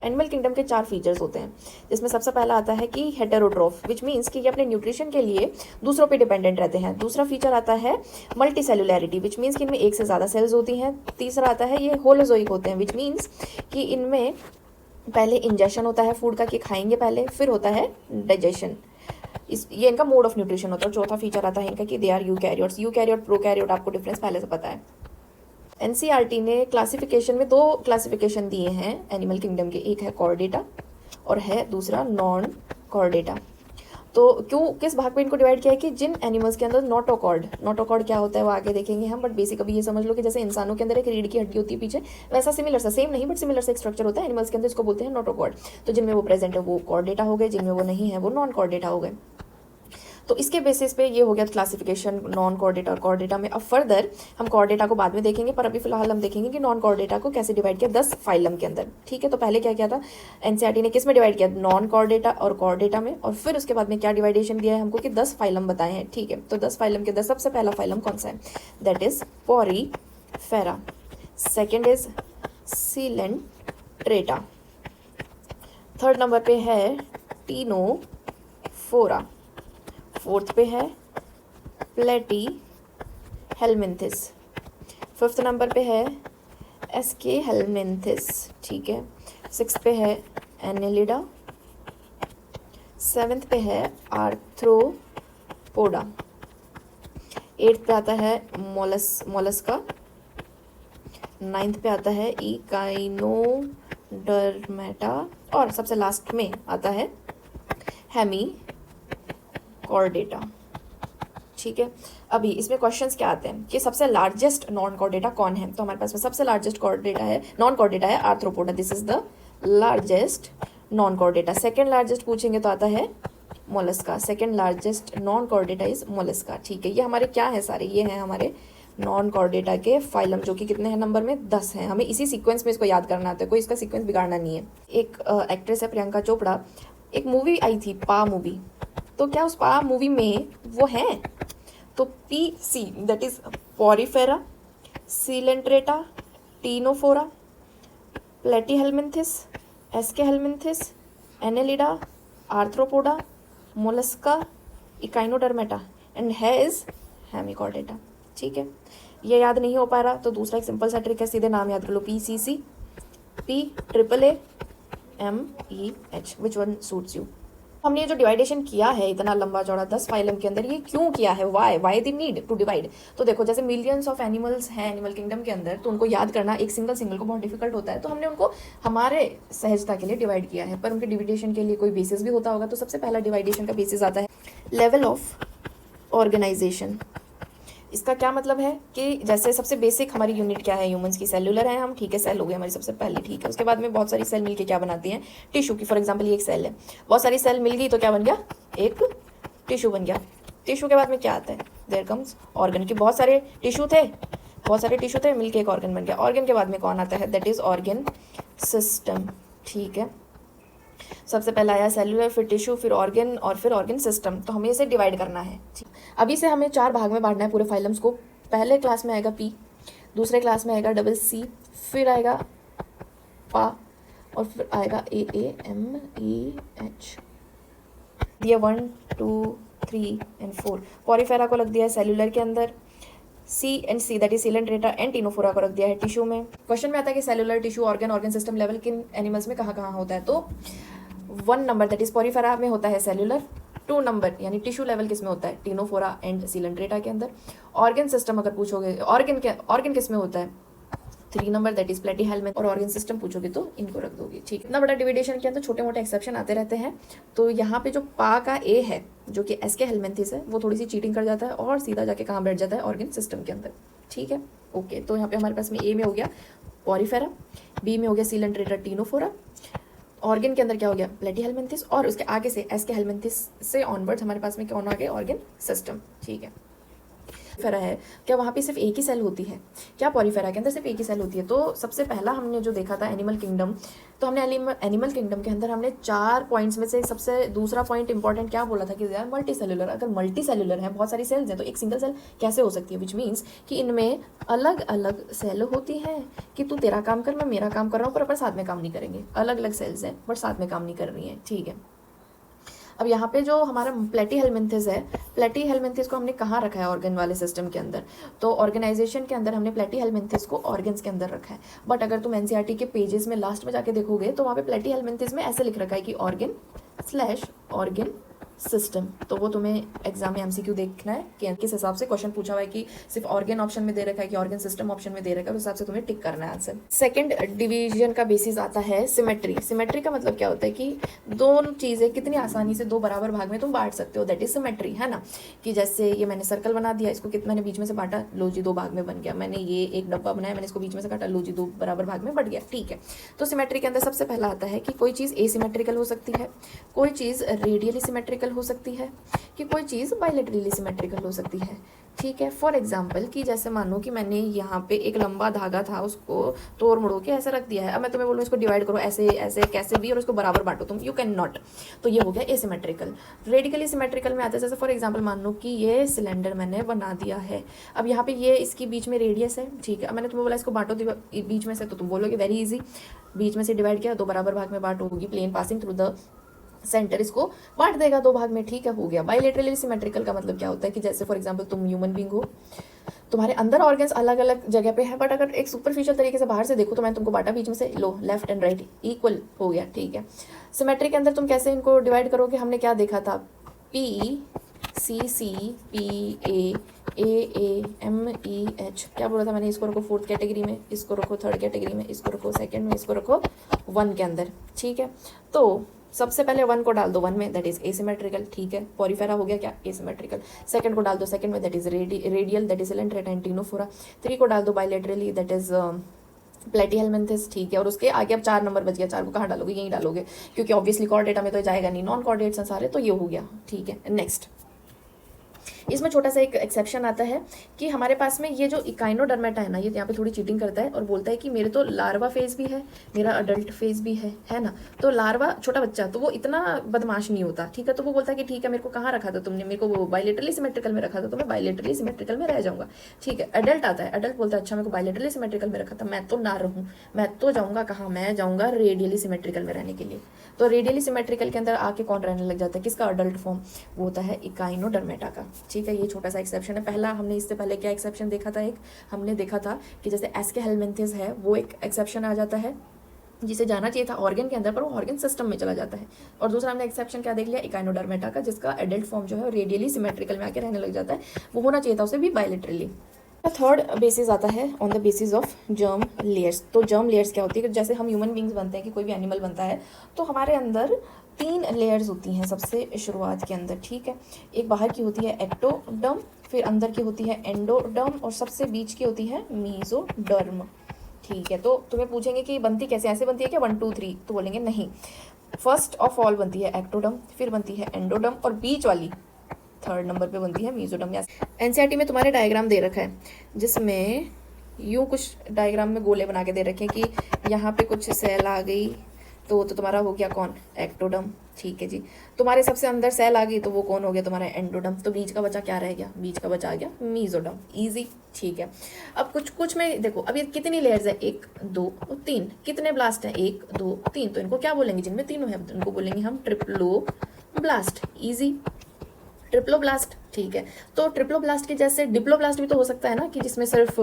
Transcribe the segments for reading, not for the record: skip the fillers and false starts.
Animal kingdom के 4 features होते हैं, जिसमें सबसे पहला आता है कि हेटेरोट्रोफ, विच मीन्स कि ये अपने न्यूट्रिशन के लिए दूसरों पे डिपेंडेंट रहते हैं। दूसरा फीचर आता है मल्टी सेलुलैरिटी, विच मीन्स कि इनमें एक से ज़्यादा सेल्स होती हैं। तीसरा आता है ये होलोजोइक होते हैं, विच मीन्स कि इनमें पहले इंजेक्शन होता है फूड का कि खाएंगे पहले, फिर होता है डाइजेशन। ये इनका मोड ऑफ न्यूट्रिशन होता है। चौथा फीचर आता है इनका कि they are eukaryotes. Eukaryote prokaryote आपको डिफरेंस पहले से पता है। एनसीईआरटी ने क्लासिफिकेशन में 2 क्लासिफिकेशन दिए हैं एनिमल किंगडम के, एक है कॉर्डेटा और है दूसरा नॉन कॉर्डेटा। तो किस भाग पे इनको डिवाइड किया है कि जिन एनिमल्स के अंदर नोटोकॉर्ड क्या होता है वो आगे देखेंगे हम, बट बेसिक अभी ये समझ लो कि जैसे इंसानों के अंदर एक रीढ़ की हड्डी होती है पीछे, वैसा सिमिलर सा, सेम नहीं बट सिमिलर सा एक स्ट्रक्चर होता है एनिमल्स के अंदर, इसको बोलते हैं नोटोकॉर्ड। तो जिनमें वो प्रेजेंट है वो कॉर्डेटा हो गए, जिनमें वो नहीं है वो नॉन कॉर्डेटा हो गए। तो इसके बेसिस पे ये हो गया क्लासिफिकेशन नॉन कॉर्डेटा और कॉर्डेटा में। अब फर्दर हम कॉर्डेटा को बाद में देखेंगे, पर अभी फिलहाल हम देखेंगे कि नॉन कॉर्डेटा को कैसे डिवाइड किया 10 फाइलम के अंदर। ठीक है, तो पहले क्या किया था एनसीईआरटी ने, किस में डिवाइड किया, नॉन कॉर्डेटा और कॉर्डेटा में, और फिर उसके बाद में क्या डिवाइडेशन दिया है हमको कि 10 फाइलम बताए हैं। ठीक है, तो 10 फाइलम के अंदर सबसे पहला फाइलम कौन सा है, that is Porifera. Second is Coelenterata. Third number पे है टीनोफोरा। फोर्थ पे है प्लेटी हेलमिंथिस। फिफ्थ नंबर पे है एसके हेलमिंथिस। ठीक है, सिक्स्थ पे है एनेलिडा। सेवेंथ पे है आर्थ्रोपोडा। एट्थ पे आता है मोलस्का। नाइन्थ पे आता है इकाइनोडर्मेटा, और सबसे लास्ट में आता है हेमी कॉर्डेटा। ठीक है, अभी इसमें क्वेश्चंस क्या आते हैं कि सबसे लार्जेस्ट नॉन कॉर्डेटा कौन है, तो हमारे पास में सबसे लार्जेस्ट कॉर्डेटा है, नॉन कॉर्डेटा है arthropoda, this is the largest non Chordata. Second largest पूछेंगे तो आता है Mollusca, second largest non Chordata is Mollusca. ठीक है, ये हमारे क्या है सारे, ये हैं हमारे नॉन कॉर्डेटा के फाइलम, जो कि कितने हैं नंबर में, 10 हैं। हमें इसी सीक्वेंस में इसको याद करना आता है, कोई इसका सीक्वेंस बिगाड़ना नहीं है। एक एक्ट्रेस है प्रियंका चोपड़ा, एक मूवी आई थी पा मूवी, तो क्या उस पा मूवी में वो हैं, तो PC that is Porifera, Coelenterata, Ctenophora, Platyhelminthes, Aschelminthes, Annelida, Arthropoda, Mollusca, Echinodermata and is Hemichordata. ठीक है, ये याद नहीं हो पा रहा तो दूसरा एक सिंपल सा ट्रिक है, सीधे नाम याद कर लो, PCC, PAAMEH, which one suits you. हमने ये जो डिवाइडेशन किया है इतना लंबा चौड़ा 10 फाइलम के अंदर, ये क्यों किया है, why the need to divide. तो देखो, जैसे मिलियंस ऑफ एनिमल्स हैं एनिमल किंगडम के अंदर, तो उनको याद करना एक सिंगल को बहुत डिफिकल्ट होता है, तो हमने उनको हमारे सहजता के लिए डिवाइड किया है। पर उनके डिविडेशन के लिए कोई बेसिस भी होता होगा, तो सबसे पहला डिवाइडेशन का बेसिस आता है लेवल ऑफ ऑर्गेनाइजेशन। इसका क्या मतलब है कि जैसे सबसे बेसिक हमारी यूनिट क्या है, ह्यूमंस की सेलुलर है हम, ठीक है, सेल हो गई हमारी सबसे पहले। ठीक है, उसके बाद में बहुत सारी सेल मिलके क्या बनाती हैं, टिश्यू की। फॉर एग्जांपल ये एक सेल है, बहुत सारी सेल मिल गई तो क्या बन गया, एक टिश्यू बन गया। टिश्यू के बाद में क्या आता है, देयर कम्स ऑर्गन, की बहुत सारे टिश्यू थे मिलके एक ऑर्गन बन गया। ऑर्गन के बाद में कौन आता है, दैट इज ऑर्गन सिस्टम। ठीक है, सबसे पहला आया सेलुलर, फिर टिश्यू, फिर ऑर्गन और फिर ऑर्गन सिस्टम। तो हमें इसे डिवाइड करना है। अभी से हमें 4 भाग में बांटना है पूरे फाइलम्स को। पहले क्लास में आएगा P, दूसरे क्लास में आएगा CC, फिर आएगा पा, और फिर आएगा AAMEH। दिया 1 2 3 एंड 4। पोरीफेरा को लग दिया है सेलुलर के अंदर, C that is Coelenterata and Ctenophora को रख दिया है टिश्यू में। क्वेश्चन में आता है कि cellular, tissue, organ system level किन एनिमल्स में कहाँ होता है, तो 1 नंबर दैट इज पोरीफेरा में होता है सेलुलर, 2 नंबर यानी टिश्यू लेवल किस में होता है, टीनोफोरा एंड सीलेंट्रेटा के अंदर। ऑर्गन सिस्टम अगर पूछोगे, ऑर्गन किस में होता है, 3 नंबर दैट इज प्लेटीहेलमिंथ, और ऑर्गन सिस्टम पूछोगे तो इनको रख दोगे। ठीक, इतना बड़ा डिविडेशन के अंदर छोटे मोटे एक्सेप्शन आते रहते हैं। तो यहाँ पे जो पा का A है, जो कि एसके हेलमिंथिस है, वो थोड़ी सी चीटिंग कर जाता है और सीधा जाके कहाँ बैठ जाता है, ऑर्गन सिस्टम के अंदर। ठीक है, ओके, तो यहाँ पे हमारे पास में A में हो गया पोरीफेरा, B में हो गया सीलेंट्रेटा, टीनोफोरा, ऑर्गन के अंदर क्या हो गया, प्लेटीहेलमिंथिस, और उसके आगे से एसके हेलमिंथिस से ऑनवर्ड्स हमारे पास में कौन आ गया, ऑर्गन सिस्टम। ठीक है, पॉलीफेरा है, क्या वहाँ पे सिर्फ एक ही सेल होती है? क्या पॉलीफेरा के अंदर सिर्फ एक ही सेल होती है? तो सबसे पहला हमने जो देखा था एनिमल किंगडम, तो हमने एनिमल किंगडम के अंदर हमने 4 पॉइंट्स में से सबसे दूसरा पॉइंट इंपॉर्टेंट क्या बोला था कि यार मल्टी सेलुलर। अगर मल्टी सेलुलर है, बहुत सारी सेल्स हैं, तो एक सिंगल सेल कैसे हो सकती है? विच मीन्स कि इनमें अलग अलग सेल होती हैं कि तू तेरा काम कर, मैं मेरा काम कर रहा हूँ, पर अपन साथ में काम नहीं करेंगे। अलग अलग सेल्स हैं बट साथ में काम नहीं कर रही हैं, ठीक है। अब यहाँ पे जो हमारा प्लेटीहेल्मिन्थेस है, प्लेटीहेल्मिन्थेस को हमने कहाँ रखा है ऑर्गन वाले सिस्टम के अंदर? तो ऑर्गेनाइजेशन के अंदर हमने प्लेटीहेल्मिन्थेस को ऑर्गन्स के अंदर रखा है। बट अगर तुम एनसीईआरटी के पेजेस में लास्ट में जाके देखोगे तो वहाँ पे प्लेटीहेल्मिन्थेस में ऐसे लिख रखा है कि ऑर्गन/ऑर्गन सिस्टम। तो वो तुम्हें एग्जाम में एमसीक्यू देखना है कि किस हिसाब से क्वेश्चन पूछा हुआ है, कि सिर्फ ऑर्गन ऑप्शन में दे रखा है कि ऑर्गन सिस्टम ऑप्शन में दे रखा है, उस हिसाब से तुम्हें टिक करना है आंसर। सेकंड डिवीजन का बेसिस आता है सिमेट्री। सिमेट्री का मतलब क्या होता है कि दोनों चीज़ें कितनी आसानी से दो बराबर भाग में तुम बांट सकते हो, दैट इज सिमेट्री, है ना। कि जैसे ये मैंने सर्कल बना दिया, इसको मैंने बीच में से बांटा, लो जी 2 भाग में बन गया। मैंने ये एक डब्बा बनाया, मैंने इसको बीच में से काटा, लो जी 2 बराबर भाग में बट गया, ठीक है। तो सिमेट्री के अंदर सबसे पहला आता है कि कोई चीज़ एसिमेट्रिकल हो सकती है, कोई चीज़ रेडियली सिमेट्रिकल हो सकती है, कि कोई चीज़ बायलैटरली सिमेट्रिकल हो सकती है, ठीक है। फॉर एग्जाम्पल कि जैसे मानो कि मैंने यहाँ पे एक लंबा धागा था, उसको तोड़ मड़ो के ऐसे रख दिया है। अब मैं तुम्हें बोलूँ इसको डिवाइड करो ऐसे ऐसे कैसे भी और उसको बराबर बांटो, तुम यू कैन नॉट। तो ये हो गया एसिमेट्रिकल। रेडिकली सिमेट्रिकल में आता है, जैसे फॉर एग्जाम्पल मान लो कि ये सिलेंडर मैंने बना दिया है, अब यहाँ पे ये इसकी बीच में रेडियस है, ठीक है। अब मैंने तुम्हें बोला इसको बांटो बीच में से, तो तुम बोलोगे वेरी इजी, बीच में से डिवाइड किया, 2 बराबर भाग में बांट होगी, plane passing through the centre इसको बांट देगा 2 भाग में, ठीक है, हो गया। बायलैटरली सिमेट्रिकल का मतलब क्या होता है कि जैसे फॉर एग्जांपल तुम ह्यूमन बीइंग हो, तुम्हारे अंदर ऑर्गन्स अलग अलग जगह पे है, बट अगर एक सुपरफिशियल तरीके से बाहर से देखो तो मैंने तुमको बांटा बीच में से, लो लेफ्ट एंड राइट इक्वल हो गया, ठीक है। सिमेट्री के अंदर तुम कैसे इनको डिवाइड करोगे? हमने क्या देखा था, PCPAAMEH, क्या बोला था मैंने? इसको रखो 4th कैटेगरी में, इसको रखो 3rd कैटेगरी में, इसको रखो 2nd में, इसको रखो 1 के अंदर, ठीक है। तो सबसे पहले 1 को डाल दो 1 में, दैट इज एसिमेट्रिकल, ठीक है। पॉलीफेरा हो गया क्या? एसिमेट्रिकल। 2nd को डाल दो 2nd में, that is radial, that is cylinder and Ctenophora. 3 को डाल दो बायलैटरली, दैट इज प्लेटीहेल्मिन्थेस, ठीक है। और उसके आगे अब 4 नंबर बच गया, 4 को कहाँ डालोगे? यहीं डालोगे, क्योंकि ऑब्वियसली कॉर्डेटा में तो जाएगा नहीं, नॉन कॉर्डेट्स हैं सारे, तो ये हो गया, ठीक है। नेक्स्ट इसमें छोटा सा एक एक्सेप्शन आता है कि हमारे पास में ये जो इकाइनोडर्मेटा है ना, ये यहाँ पे थोड़ी चीटिंग करता है और बोलता है कि मेरे तो लार्वा फेज भी है, मेरा अडल्ट फेज भी है ना। तो लार्वा छोटा बच्चा, तो वो इतना बदमाश नहीं होता, ठीक है। तो वो बोलता है कि ठीक है, मेरे को कहाँ रखा था तुमने? मेरे को वो बायलैटरली सिमेट्रिकल में रखा था, तो मैं बायलैटरली सिमेट्रिकल में रह जाऊंगा, ठीक है। अडल्ट आता है, अडल्ट बोलता है अच्छा मेरे को बायलैटरली सिमेट्रिकल में रखा था, मैं तो ना रहूँ, मैं तो जाऊँगा कहाँ? मैं जाऊँगा रेडियली सिमेट्रिकल में रहने के लिए। तो रेडियली सिमेट्रिकल के अंदर आके कौन रहने लग जाता है? किसका अडल्ट फॉर्म? वो होता है इकाइनोडर्मेटा का, ठीक है। ये छोटा सा एक्सेप्शन है। पहला हमने इससे पहले क्या एक्सेप्शन देखा था? एक हमने देखा था कि जैसे एस्केहेल्मिन्थेस है, वो एक एक्सेप्शन आ जाता है जिसे जाना चाहिए था ऑर्गन के अंदर, पर वो ऑर्गन सिस्टम में चला जाता है। और दूसरा हमने एक्सेप्शन क्या देख लिया? इकाइनोडर्मेटा का, जिसका एडल्ट फॉर्म जो है रेडियली सिमेट्रिकल में आके रहने लग जाता है, वो होना चाहिए था उसे भी बायलैटरली। थर्ड बेसिस आता है on the basis of germ layers. तो जर्म लेयर्स क्या होती है कि जैसे हम ह्यूमन बींग्स बनते हैं कि कोई भी एनिमल बनता है, तो हमारे अंदर 3 लेयर्स होती हैं सबसे शुरुआत के अंदर, ठीक है। एक बाहर की होती है एक्टोडर्म, फिर अंदर की होती है एंडोडर्म, और सबसे बीच की होती है मीजोडर्म, ठीक है। तो तुम्हें पूछेंगे कि बनती कैसे? ऐसे बनती है क्या 1 2 3? तो बोलेंगे नहीं, फर्स्ट ऑफ ऑल बनती है एक्टोडर्म, फिर बनती है एंडोडर्म, और बीच वाली 3rd नंबर पे बनती है मीजोडर्म। एनसीईआरटी में तुम्हारे डायग्राम दे रखा है, जिसमें यूँ कुछ डायग्राम में गोले बना के दे रखे हैं कि यहाँ पे कुछ सेल आ गई तो तुम्हारा हो गया कौन? एक्टोडर्म, ठीक है जी। तुम्हारे सबसे अंदर सेल आ गई तो वो कौन हो गया? तुम्हारा एंडोडर्म। तो बीच का बचा क्या रह गया? बीच का बचा आ गया मीजोडर्म, इजी, ठीक है। अब कुछ में देखो, अब ये कितनी लेयर्स है? 1 2 और 3। कितने ब्लास्ट हैं? 1 2 3। तो इनको क्या बोलेंगे? जिनमें तीनों है उनको बोलेंगे हम ट्रिप्लोब्लास्ट, इजी, ट्रिप्लोब्लास्ट, ठीक है। तो ट्रिप्लोब्लास्ट के जैसे डिप्लोब्लास्ट भी तो हो सकता है ना, कि जिसमें सिर्फ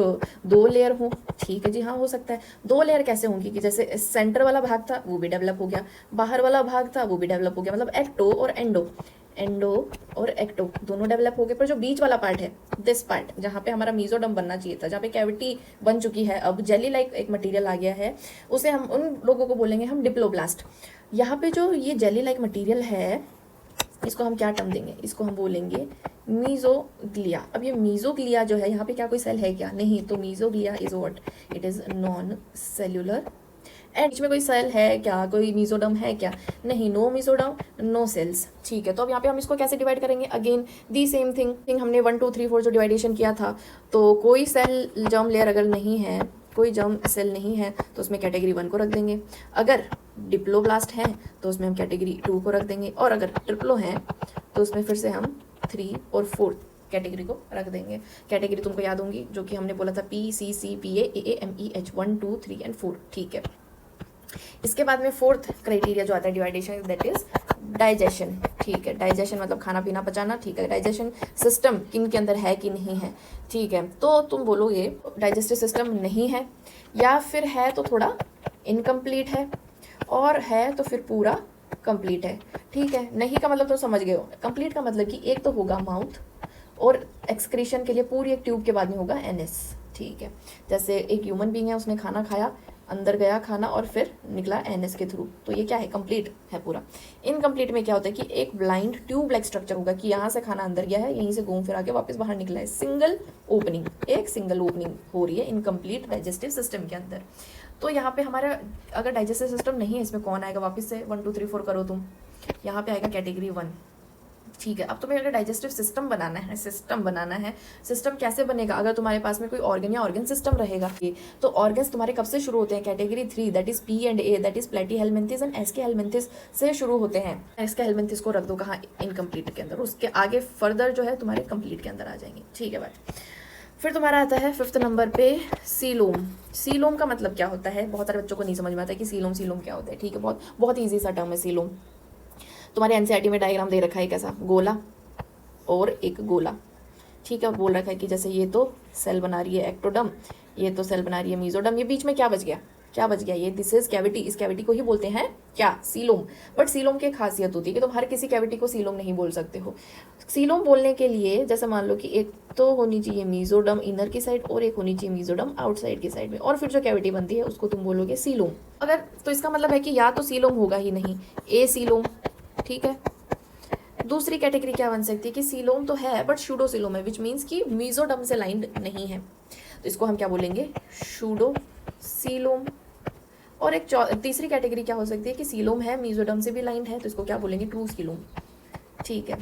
2 लेयर हो, ठीक है जी, हाँ हो सकता है। 2 लेयर कैसे होंगी? कि जैसे सेंटर वाला भाग था वो भी डेवलप हो गया, बाहर वाला भाग था वो भी डेवलप हो गया, मतलब एक्टो और एंडो और एक्टो दोनों डेवलप हो गए। पर जो बीच वाला पार्ट है, दिस पार्ट जहाँ पे हमारा मीजोडर्म बनना चाहिए था, जहाँ पे कैविटी बन चुकी है, अब जेली लाइक एक मटेरियल आ गया है, उसे हम उन लोगों को बोलेंगे हम डिप्लोब्लास्ट। यहाँ पे जो ये जेली लाइक मटेरियल है, इसको हम क्या टर्म देंगे? इसको हम बोलेंगे मीजोग्लिया। अब ये मीजोग्लिया जो है, यहाँ पे क्या कोई सेल है क्या? नहीं। तो mesoglea is what? It is non cellular and बीच में कोई सेल है क्या, कोई मीजोडर्म है क्या, नहीं, नो मीजोडर्म नो सेल्स। ठीक है, तो अब यहाँ पे हम इसको कैसे डिवाइड करेंगे, अगेन दी सेम थिंग हमने 1 2 3 4 जो डिवाइडेशन किया था, तो कोई सेल जर्म लेयर अगर नहीं है, कोई जर्म सेल नहीं है तो उसमें कैटेगरी 1 को रख देंगे, अगर डिप्लोब्लास्ट है तो उसमें हम कैटेगरी 2 को रख देंगे, और अगर ट्रिप्लो है तो उसमें फिर से हम 3 और 4 कैटेगरी को रख देंगे। कैटेगरी तुमको याद होंगी जो कि हमने बोला था PCCPAAMEH 1 2 3 एंड 4। ठीक है, इसके बाद में फोर्थ क्राइटेरिया जो आता है डिवाइडेशन, दैट इज डाइजेशन। ठीक है, डाइजेशन मतलब खाना पीना पचाना। ठीक है, डाइजेशन सिस्टम किन के अंदर है कि नहीं है। ठीक है, तो तुम बोलोगे डाइजेस्टिव सिस्टम नहीं है, या फिर है तो थोड़ा इनकम्प्लीट है, और है तो फिर पूरा कंप्लीट है। ठीक है, नहीं का मतलब तो समझ गए हो, कंप्लीट का मतलब कि एक तो होगा माउथ, और एक्सक्रीशन के लिए पूरी एक ट्यूब के बाद में होगा एनएस। ठीक है, जैसे एक ह्यूमन बीइंग है, उसने खाना खाया, अंदर गया खाना और फिर निकला एनएस के थ्रू, तो ये क्या है, कंप्लीट है पूरा। इनकम्प्लीट में क्या होता है कि एक ब्लाइंड ट्यूब लाइक स्ट्रक्चर होगा कि यहाँ से खाना अंदर गया है, यहीं से घूम फिर आके वापस बाहर निकला है, सिंगल ओपनिंग, एक सिंगल ओपनिंग हो रही है इनकम्प्लीट डाइजेस्टिव सिस्टम के अंदर। तो यहाँ पे हमारा अगर डाइजेस्टिव सिस्टम नहीं है, इसमें कौन आएगा, वापस से 1 2 3 4 करो तुम, यहाँ पे आएगा कैटेगरी 1। ठीक है, अब तुम्हें अगर डाइजेस्टिव सिस्टम बनाना है, सिस्टम कैसे बनेगा, अगर तुम्हारे पास में कोई ऑर्गन या ऑर्गन सिस्टम रहेगा, तो ऑर्गन्स तुम्हारे कब से शुरू होते हैं, category 3 that is P and A that is Platyhelminthes and Aschelminthes से शुरू होते हैं। एस्के हेल्मिन्थेस को रख दो कहाँ, इनकम्प्लीट के अंदर, उसके आगे फर्दर जो है तुम्हारे कंप्लीट के अंदर आ जाएंगे। ठीक है भाई, फिर तुम्हारा आता है 5th नंबर पे सीलोम। सीलोम का मतलब क्या होता है, बहुत सारे बच्चों को नहीं समझ में आता है कि सीलोम क्या होता है। ठीक है, बहुत बहुत ईजी सा टर्म है सीलोम। तुम्हारे एनसीईआरटी में डायग्राम दे रखा है कैसा, गोला और एक गोला। ठीक है, बोल रखा है कि जैसे ये तो सेल बना रही है एक्टोडर्म, ये तो सेल बना रही है मीजोडर्म, ये बीच में क्या बच गया, ये दिस इज कैविटी, इस कैविटी को ही बोलते हैं क्या, सीलोम। बट सीलोम की एक खासियत होती है कि तुम हर किसी कैविटी को सीलोम नहीं बोल सकते हो। सीलोम बोलने के लिए जैसे मान लो कि एक तो होनी चाहिए मीजोडर्म इनर की साइड, और एक होनी चाहिए मीजोडर्म आउटसाइड की साइड में, और फिर जो कैविटी बनती है उसको तुम बोलोगे सीलोम। अगर तो इसका मतलब है कि या तो सीलोम होगा ही नहीं, ए सीलोम। ठीक है, दूसरी कैटेगरी क्या बन सकती है कि सीलोम तो है बट शूडोसीलोम है, विच मीन्स कि मीजोडर्म से लाइंड नहीं है, तो इसको हम क्या बोलेंगे, शूडोसीलोम। और एक तीसरी कैटेगरी क्या हो सकती है कि सीलोम है, मीजोडर्म से भी लाइंड है, तो इसको क्या बोलेंगे, ट्रू सीलोम। ठीक है,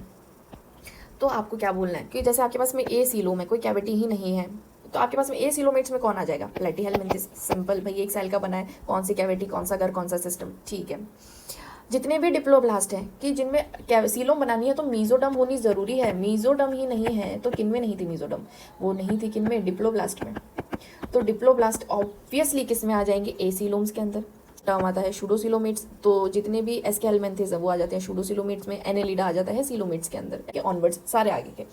तो आपको क्या बोलना है कि जैसे आपके पास में ए सीलोम है, कोई कैविटी ही नहीं है, तो आपके पास में ए सीलोमेट्स में कौन आ जाएगा, प्लेटीहेल्मिन्थेस। सिंपल भाई, एक सेल का बना है, कौन सी कैविटी, कौन सा घर, कौन सा सिस्टम। ठीक है, जितने भी डिप्लोब्लास्ट हैं कि जिनमें सीलोम बनानी है तो मीजोडर्म होनी जरूरी है, मीजोडर्म ही नहीं है तो किन में नहीं थी मीजोडर्म, वो नहीं थी किन में, डिप्लोब्लास्ट में। तो डिप्लोब्लास्ट ऑब्वियसली किस में आ जाएंगे, ए सीलोम्स के अंदर। टर्म आता है शूडोसीलोमेट्स, तो जितने भी एस्के हेल्मिन्थेस है वो आ जाते हैं शूडोसीलोमेट्स में, एनेलिडा आ जाता है सीलोमेट्स के अंदर, के ऑनवर्ड्स सारे आगे के।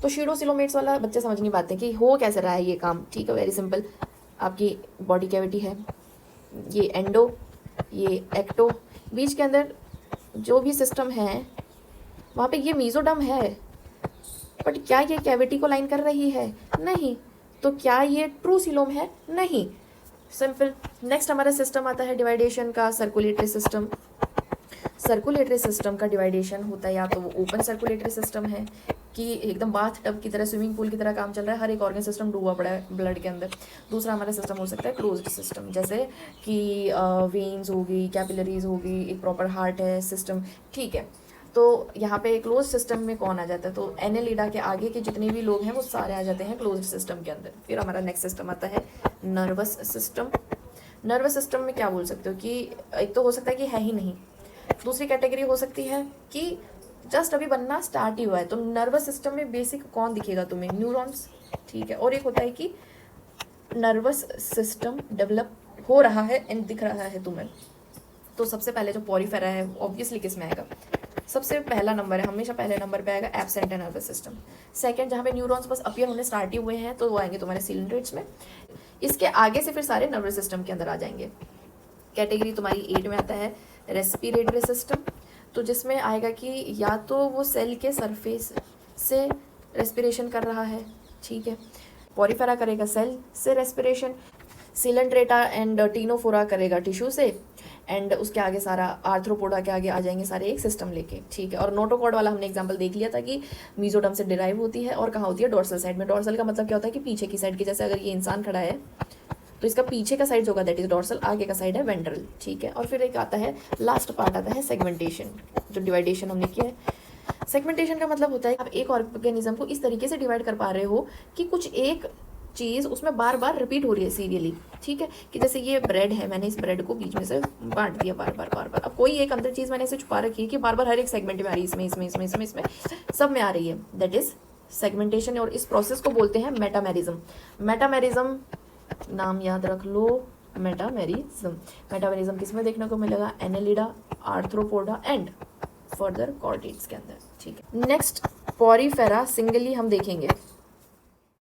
तो शूडोसीलोमेट्स वाला बच्चे समझ नहीं पाते कि हो कैसे रहा है ये काम। ठीक है, वेरी सिंपल, आपकी बॉडी कैविटी है, ये एंडो, ये एक्टो, बीच के अंदर जो भी सिस्टम है वहाँ पे ये मीजोडर्म है, बट क्या ये कैविटी को लाइन कर रही है, नहीं, तो क्या ये ट्रू सीलोम है, नहीं। सिंपल। नेक्स्ट हमारा सिस्टम आता है डिवाइडेशन का, सर्कुलेटरी सिस्टम। सर्कुलेटरी सिस्टम का डिवाइडेशन होता है या तो वो ओपन सर्कुलेटरी सिस्टम है कि एकदम बाथ टब की तरह, स्विमिंग पूल की तरह काम चल रहा है, हर एक ऑर्गन सिस्टम डूबा पड़ा है ब्लड के अंदर। दूसरा हमारा सिस्टम हो सकता है क्लोज्ड सिस्टम, जैसे कि वेन्स होगी, कैपिलरीज होगी, एक प्रॉपर हार्ट है सिस्टम। ठीक है, तो यहाँ पे क्लोज सिस्टम में कौन आ जाता है, तो एनेलिडा के आगे के जितने भी लोग हैं वो सारे आ जाते हैं क्लोज सिस्टम के अंदर। फिर हमारा नेक्स्ट सिस्टम आता है नर्वस सिस्टम। नर्वस सिस्टम में क्या बोल सकते हो कि एक तो हो सकता है कि है ही नहीं, दूसरी कैटेगरी हो सकती है कि जस्ट अभी बनना स्टार्ट ही हुआ है, तो नर्वस सिस्टम में बेसिक कौन दिखेगा तुम्हें, न्यूरॉन्स। ठीक है, और एक होता है कि नर्वस सिस्टम डेवलप हो रहा है एंड दिख रहा है तुम्हें। तो सबसे पहले जो पॉरीफेरा है ऑब्वियसली किस में आएगा, सबसे पहला नंबर है, हमेशा पहले नंबर पे आएगा एब्सेंट नर्वस सिस्टम। सेकंड, जहाँ पे न्यूरॉन्स बस अपीयर होने स्टार्ट ही हुए हैं तो वो आएंगे तुम्हारे सिलिंड्रेट्स में। इसके आगे से फिर सारे नर्वस सिस्टम के अंदर आ जाएंगे। कैटेगरी तुम्हारी 8 में आता है रेस्पिरेटरी सिस्टम, तो जिसमें आएगा कि या तो वो सेल के सरफेस से रेस्पिरेशन कर रहा है, ठीक है, पॉरीफेरा करेगा सेल से रेस्पिरेशन, सिलेंड्रेटा एंड टीनोफोरा करेगा टिश्यू से, एंड उसके आगे सारा आर्थ्रोपोडा के आगे आ जाएंगे सारे एक सिस्टम लेके। ठीक है, और नोटोकॉर्ड वाला हमने एग्जांपल देख लिया था कि मीजोडर्म से डिराइव होती है और कहाँ होती है, डोर्सल साइड में। डोर्सल का मतलब क्या होता है कि पीछे की साइड की, जैसे अगर ये इंसान खड़ा है तो इसका पीछे का साइड जो होगा दैट इज डोर्सल, आगे का साइड है वेंट्रल, ठीक है। और फिर एक आता है लास्ट पार्ट आता है सेगमेंटेशन, जो डिवाइडेशन हमने किया है। सेगमेंटेशन का मतलब होता है आप एक ऑर्गेनिज्म को इस तरीके से डिवाइड कर पा रहे हो कि कुछ एक चीज़ उसमें बार बार रिपीट हो रही है सीरियली, ठीक है। कि जैसे ये ब्रेड है, मैंने इस ब्रेड को बीच में से बांट दिया बार बार बार बार। अब कोई एक अंदर चीज़ मैंने इसे छुपा रखी है कि बार बार हर एक सेगमेंट में आ रही है, इसमें सब में आ रही है, दैट इज सेगमेंटेशन। और इस प्रोसेस को बोलते हैं मेटामेरिज्म। मेटामेरिज्म नाम याद रख लो, मेटामेरिज्म। मेटामेरिज्म किसमें देखने को मिलेगा? Annelida, arthropoda and further chordates के अंदर, ठीक है। नेक्स्ट पोरीफेरा सिंगली हम देखेंगे।